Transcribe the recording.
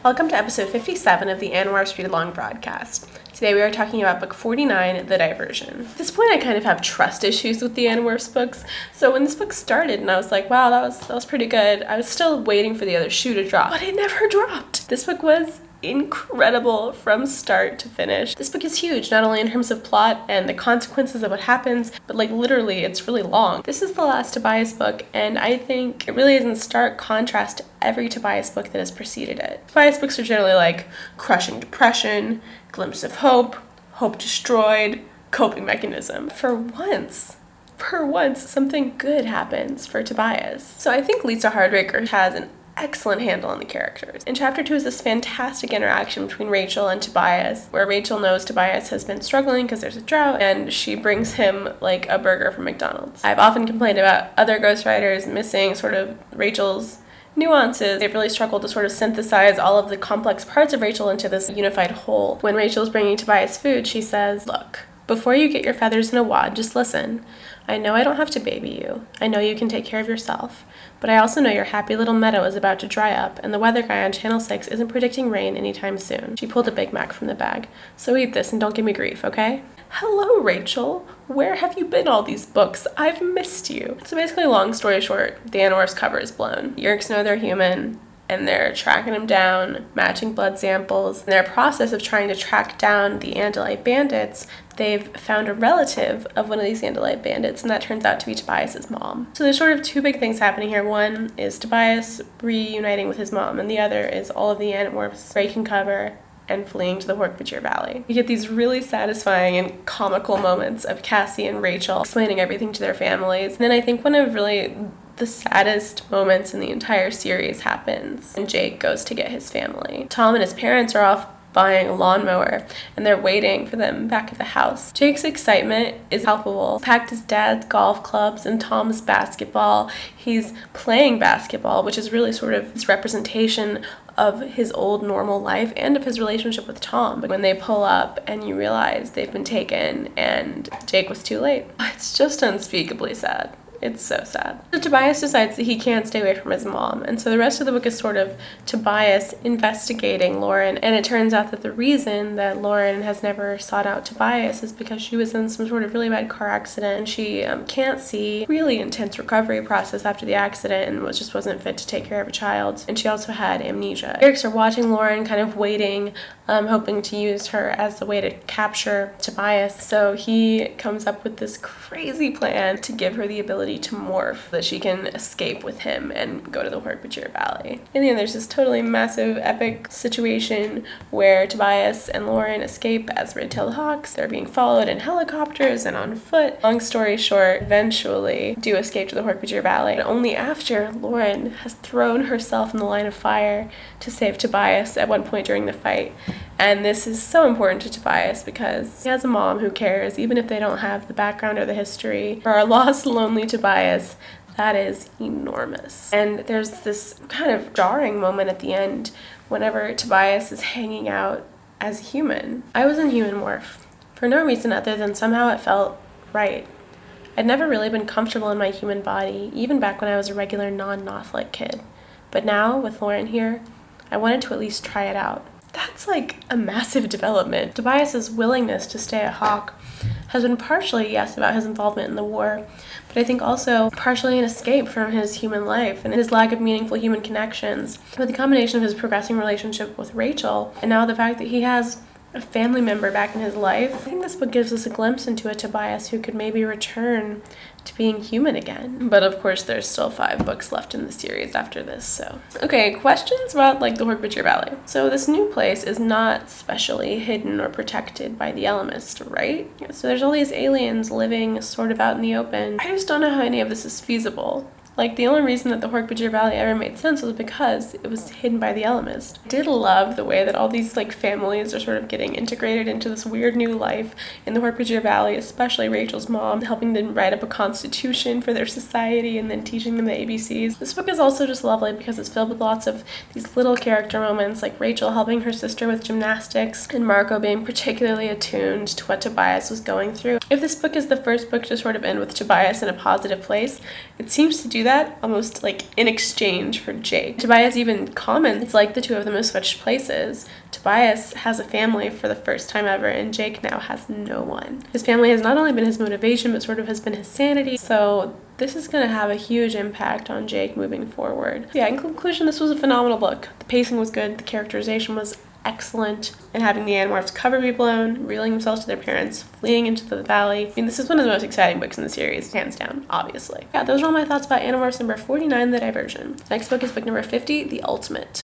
Welcome to episode 57 of the Animorphs Read Along broadcast. Today we are talking about book 49, The Diversion. At this point I kind of have trust issues with the Animorphs books, so when this book started and I was like, wow, that was pretty good, I was still waiting for the other shoe to drop, but it never dropped. This book was incredible from start to finish. This book is huge, not only in terms of plot and the consequences of what happens, but like literally it's really long. This is the last Tobias book, and I think it really is in stark contrast to every Tobias book that has preceded it. Tobias books are generally like crushing depression, glimpse of hope, hope destroyed, coping mechanism. For once, something good happens for Tobias. So I think Lisa Hardwicker has an excellent handle on the characters. In chapter 2 is this fantastic interaction between Rachel and Tobias, where Rachel knows Tobias has been struggling because there's a drought, and she brings him like a burger from McDonald's. I've often complained about other ghostwriters missing sort of Rachel's nuances. They've really struggled to sort of synthesize all of the complex parts of Rachel into this unified whole. When Rachel's bringing Tobias food, she says, "Look, before you get your feathers in a wad, just listen. I know I don't have to baby you. I know you can take care of yourself. But I also know your happy little meadow is about to dry up, and the weather guy on Channel 6 isn't predicting rain anytime soon." She pulled a Big Mac from the bag. "So eat this and don't give me grief, okay?" "Hello, Rachel. Where have you been all these books? I've missed you." So basically, long story short, the Animorphs cover is blown. Yeerks know they're human, and they're tracking them down, matching blood samples. In their process of trying to track down the Andalite Bandits, they've found a relative of one of these Andalite Bandits, and that turns out to be Tobias's mom. So there's sort of two big things happening here. One is Tobias reuniting with his mom, and the other is all of the Animorphs breaking cover and fleeing to the Hork-Bajir Valley. You get these really satisfying and comical moments of Cassie and Rachel explaining everything to their families. And then I think one of really the saddest moments in the entire series happens when Jake goes to get his family. Tom and his parents are off buying a lawnmower, and they're waiting for them back at the house. Jake's excitement is palpable. He's packed his dad's golf clubs and Tom's basketball. He's playing basketball, which is really sort of this representation of his old normal life and of his relationship with Tom. But when they pull up and you realize they've been taken and Jake was too late, it's just unspeakably sad. It's so sad. So Tobias decides that he can't stay away from his mom, and so the rest of the book is sort of Tobias investigating Lauren, and it turns out that the reason that Lauren has never sought out Tobias is because she was in some sort of really bad car accident, and she can't see, really intense recovery process after the accident, and just wasn't fit to take care of a child, and she also had amnesia. Yeerks are watching Lauren, kind of waiting, hoping to use her as the way to capture Tobias, so he comes up with this crazy plan to give her the ability to morph so that she can escape with him and go to the Hork-Bajir Valley. In the end, there's this totally massive, epic situation where Tobias and Lauren escape as red-tailed hawks. They're being followed in helicopters and on foot. Long story short, eventually do escape to the Hork-Bajir Valley, and only after Lauren has thrown herself in the line of fire to save Tobias at one point during the fight. And this is so important to Tobias because he has a mom who cares, even if they don't have the background or the history. For our lost, lonely Tobias, that is enormous. And there's this kind of jarring moment at the end whenever Tobias is hanging out as a human. I was in human morph for no reason other than somehow it felt right. I'd never really been comfortable in my human body, even back when I was a regular non-Noth-like kid. But now, with Lauren here, I wanted to at least try it out. That's like a massive development. Tobias's willingness to stay a hawk has been partially, yes, about his involvement in the war, but I think also partially an escape from his human life and his lack of meaningful human connections. With the combination of his progressing relationship with Rachel, and now the fact that he has a family member back in his life, I think this book gives us a glimpse into a Tobias who could maybe return to being human again. But of course there's still 5 books left in the series after this, so. Okay, questions about like the Hork-Bajir Valley. So this new place is not specially hidden or protected by the Elemist, right? So there's all these aliens living sort of out in the open. I just don't know how any of this is feasible. Like, the only reason that the Hork-Bajir Valley ever made sense was because it was hidden by the Elemist. I did love the way that all these, like, families are sort of getting integrated into this weird new life in the Hork-Bajir Valley, especially Rachel's mom, helping them write up a constitution for their society and then teaching them the ABCs. This book is also just lovely because it's filled with lots of these little character moments, like Rachel helping her sister with gymnastics and Marco being particularly attuned to what Tobias was going through. If this book is the first book to sort of end with Tobias in a positive place, it seems to do that almost like in exchange for Jake. Tobias even comments, it's like the two of them have switched places. Tobias has a family for the first time ever, and Jake now has no one. His family has not only been his motivation, but sort of has been his sanity. So this is going to have a huge impact on Jake moving forward. Yeah, in conclusion, this was a phenomenal book. The pacing was good, the characterization was excellent, and having the Animorphs cover be blown, revealing themselves to their parents, fleeing into the valley. I mean, this is one of the most exciting books in the series, hands down, obviously. Yeah, those are all my thoughts about Animorphs number 49, The Diversion. Next book is book number 50, The Ultimate.